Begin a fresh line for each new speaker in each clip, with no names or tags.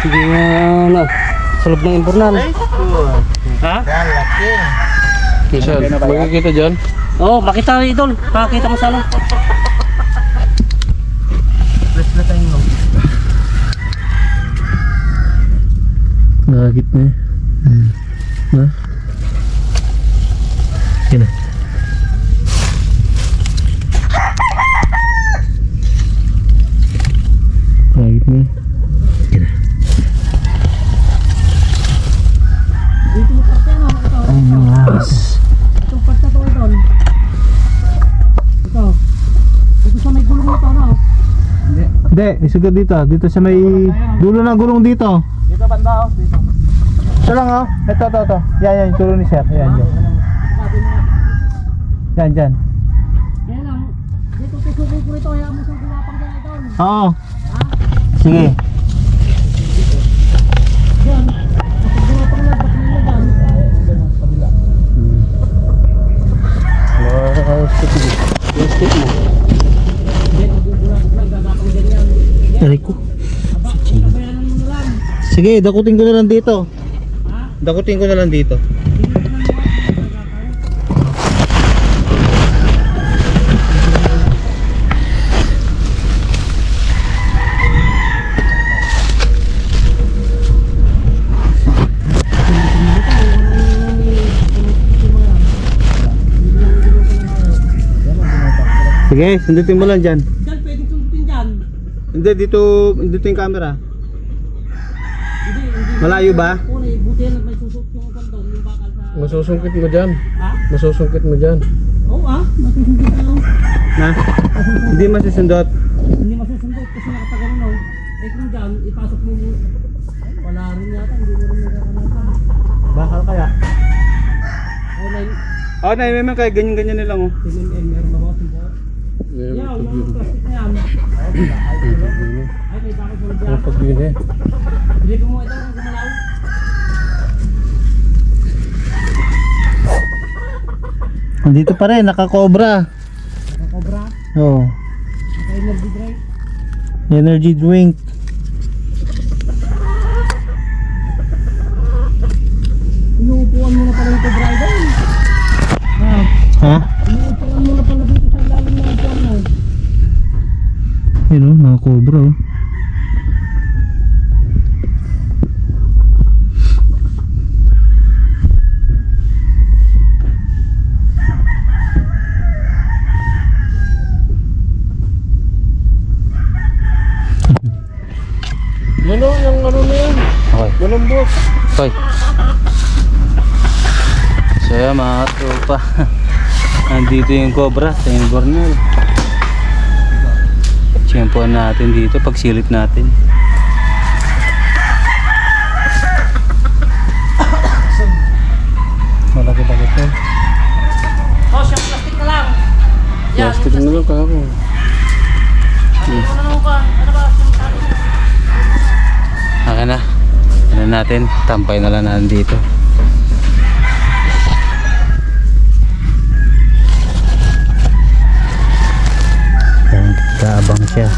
Hindi na ano, sa loob ng imbornal. Ha?
Laki.
Michelle, makikita dyan?
Oo, makita idol. Makakita mo sana.
Plus na tayo mo.
Nakakit na eh. Na? Yan na. Nakakit na eh. Yan na.
Dito mo parte ano, ito.
Ay, mas.
Itong parte to idol. Ito. Dito sa may gulong nito ano.
Hindi, isugod dito. Dito sa may dulo ng gulong dito.
Dito banda oh, dito.
Ito lang oh. Ito. Yan, yung tulong ni sir. Yan.
Sabi mo.
Yan.
Kaya lang, dito tusukin ko ito, hayaan mo siyang kumapang dyan idol.
Oo. Sige.
Yan. Kapag kumapang na, ba't nila dyan? Yung stick mo. Hindi, magugulat lang, gagapang dyan yan.
Aray ko.
Kabayanan mo na lang.
Sige, dakutin ko na lang dito.
Ha?
Dakutin ko na lang dito. Sige, sundutin mo lang dyan.
Dyan, pwedeng sundutin dyan.
Hindi, dito yung camera.
Hindi.
Malayo ba?
Kulay, buti yan, may susot yung kanton, yung bakal sa...
Masusungkit mo dyan.
Ha?
Masusungkit mo dyan.
Oo masusundot na lang.
Na? Hindi masusundot.
Hindi masusundot kasi nakatagal na. Eh kung dyan, ipasok mo mo. Wala rin yata, hindi mo rin nagkakanatan.
Bakal kaya?
Oh,
Oo, naman kaya ganyan-ganyan na lang oh.
10mm, meron ba ako sa Yaw, yung plastic na yan. Ay, may bakit mo
Ang
dyan.
pagbili.
Hindi ko mo ito kung gumalaw.
Dito pa rin, nakakobra.
Nakakobra,
Oo.
naka-energy drink.
Energy drink.
Inuupuan mo na pala yung cobra idol.
Ha?
Inuupuan mo na pala dito sa ilalim ng upuan mo.
Yun oh, nakakobra oh.
Ano yung ano na yan?
Okay.
Malambot.
Okay. So yan mga tropa. Nandito yung cobra sa Invernal. Tiyempoan natin dito pagsilip natin. Malaki-laki to.
Oh, siya plastic na lang. Yan,
Plastic na lang kahapon.
ano ka? Ano ba?
Okay na. Ano natin? Tampay na lang natin dito. Ayan, kaabang siya.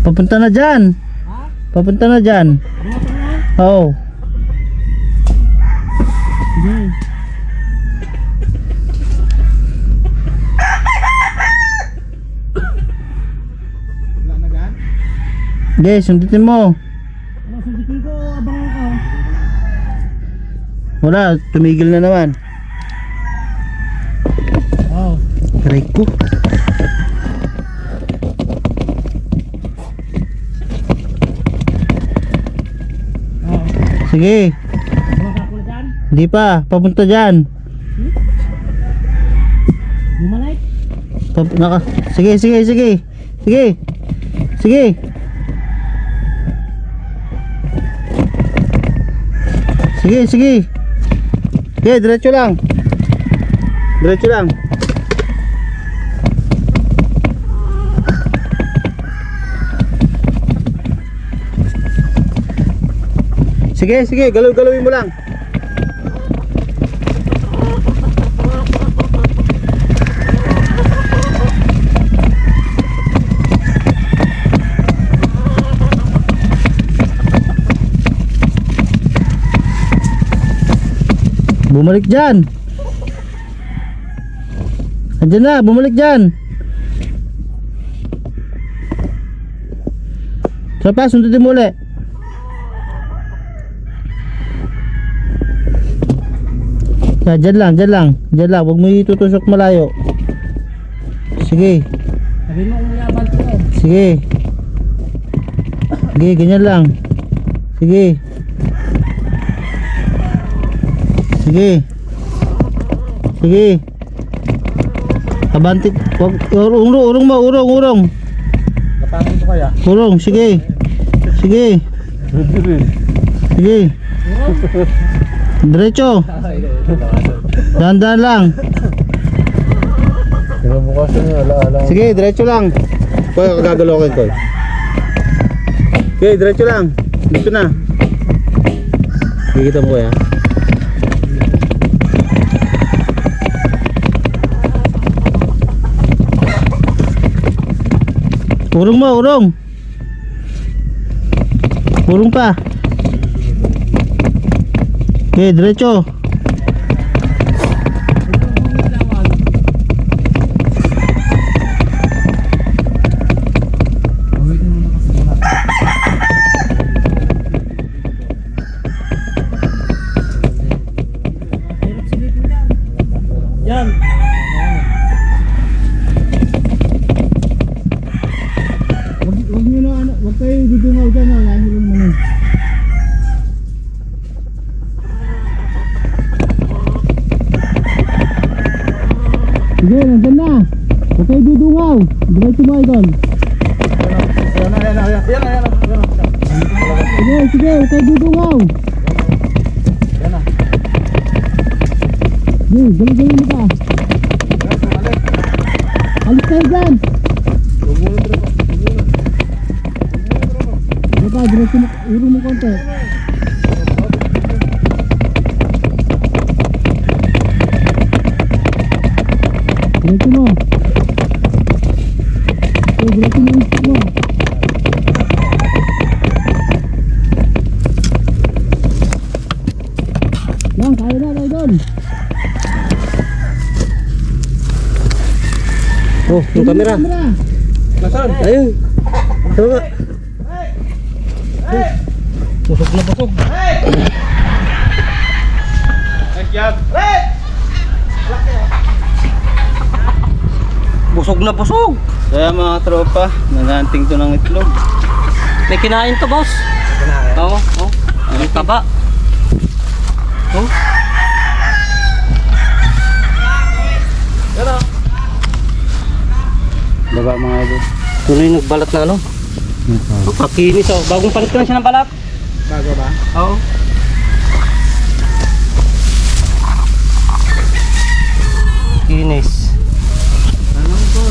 Papunta na dyan. Papunta na dyan. Oo. Okay, sundutin mo.
Ano, sundutin ko, abangan ka.
Wala, tumigil na naman.
Oh.
Aray ko. Sige,
Bumaka ko na dyan.
hindi pa, papunta dyan.
Bumalay.
Sige. Sige. Sige, diretso lang. Sige, galaw-galawin mo lang. Bumalik dyan. Andyan na, bumalik dyan. So pa, sundutin mo ulit. Dyan lang, dyan lang. Dyan lang, huwag mo itutusok malayo. Sige.
Sabi mo kung mayabang ko.
Sige. Sige, ganyan lang. Sige. Sige. Sige. Abanti. Urong mo, urong.
Kapangin ko kaya?
Urong, sige. Sige. Sige. Diretso. Dahan-dahan lang.
Kinabukasan niya, ala-ala.
Sige, diretso lang. Kuya, gagalokin ko. Sige, diretso lang. Dito na. Kikita mo kuya. Urong mo, urong. Urong pa. Okay, diretso.
Yan.
Wag niyo na ano, wag kayo dudungaw dyan, oh. Yan yung ano. Sige, nandyan na. Huwag kayo dudungaw. Diretso mo idol. Sige, huwag kayo dudungaw. Sige, galing mo ka. Alis kayo dyan. Diba, diretso mo, uro mo konti. Diretso mo. Okay, diretso mo yung stick mo. Yan, kaya na tayo doon.
Oh, yung camera.
Nasaan?
Ayun. Tama.
Pusok na pusok.
Busog na busog.
Kaya mga tropa, naghanting to ng itlog.
May kinain to, boss. Oo, oo. Ang taba. Oh.
Baba mga idol.
Tuloy yung nagbalat na ano? Kakinis oh. Bagong palit ko na siya ng balat.
Bago ba?
Oo. Kinis.
Tanong ko,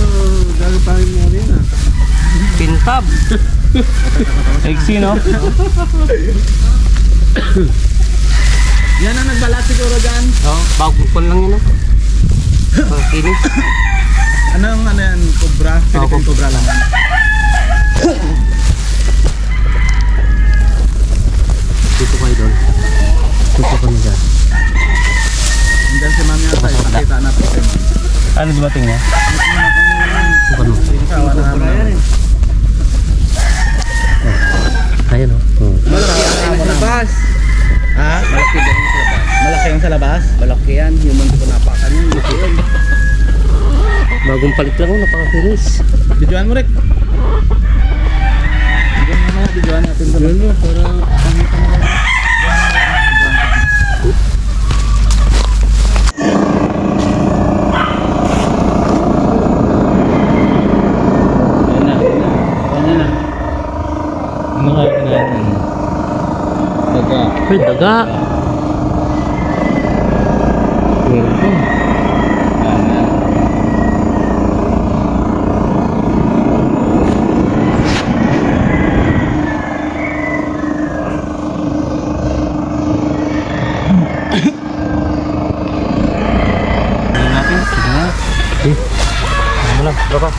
dahil pa rin mo rin ah.
Pintab.
Exy no?
Yan ang nagbalat siguro dyan.
Oo, bagong pan lang yun oh. Kinis.
Anong ano yan? Cobra? Philippine Cobra lang.
Dito kayo doon. Dito kami dyan.
Hanggang si Mami Atay, pakita natin kayo.
Ano dumating niya?
Dito kami.
Kawa na naman.
Ayan oh.
Labas! Ha? Malaki din yung sa labas. Malaki yung sa labas? Malaki yan. Yung mundo ko napakan yun. Malaki yun.
Bagong palit lang oh, napakakinis.
Videoan mo, Rick. Videoan mo na. Videoan natin sa lalo. Para pangita mo.
Yan na. Ano kayo natin? Daga.
Uy, daga. Meron.
Yan na.
Ano natin? Sige na. Ano lang, baka.